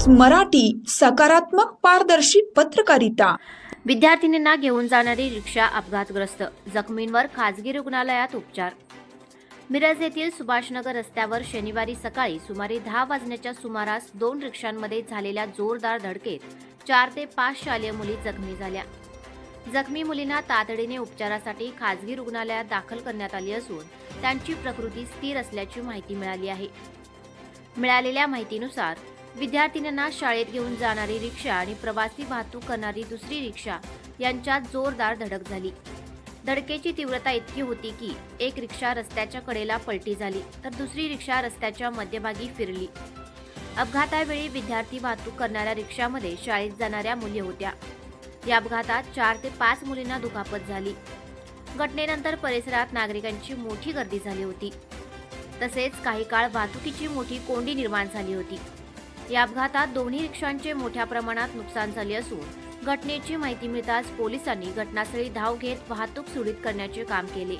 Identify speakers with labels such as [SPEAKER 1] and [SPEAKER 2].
[SPEAKER 1] मराठी सकारात्मक पारदर्शी पत्रकारिता।
[SPEAKER 2] विद्यार्थिनींना घेऊन जाणारी रिक्षा अपघातग्रस्त, जखमींवर खासगी रुग्णालयात उपचार। मिरज येथील सुभाषनगर रस्त्यावर शनिवारी सकाळी सुमारे 10 वाजण्याच्या सुमारास 2 रिक्षांमध्ये झालेल्या जोरदार धडकेत 4 ते 5 शालेय मुली जखमी झाल्या। जखमी मुलींना तातडीने उपचारासाठी खासगी रुग्णालयात दाखल करण्यात आली असून त्यांची प्रकृती स्थिर असल्याची माहिती मिळाली आहे। मिळालेल्या माहितीनुसार विद्यार्थिनींना शाळेत घेऊन जाणारी रिक्षा आणि प्रवासी वाहतूक करणारी दुसरी रिक्षा यांच्यात जोरदार धडक झाली। धडकेची तीव्रता इतकी होती की एक रिक्षा रस्त्याच्या कडेला पलटी झाली तर दुसरी रिक्षा रस्त्याच्या मध्यभागी फिरली। अपघातावेळी विद्यार्थी वाहतूक करणाऱ्या रिक्षामध्ये शाळेत जाणाऱ्या मुली होत्या। या अपघातात 4 ते 5 मुलींना दुखापत झाली। घटनेनंतर परिसरात नागरिकांची मोठी गर्दी झाली होती। तसेच काही काळ वाहतुकीची मोठी कोंडी निर्माण झाली होती। या अपघातात दोन्ही रिक्षांचे मोठ्या प्रमाणात नुकसान झाले असून घटनेची माहिती मिळताच पोलिसांनी घटनास्थळी धाव घेत वाहतूक सुरळीत करण्याचे काम केले।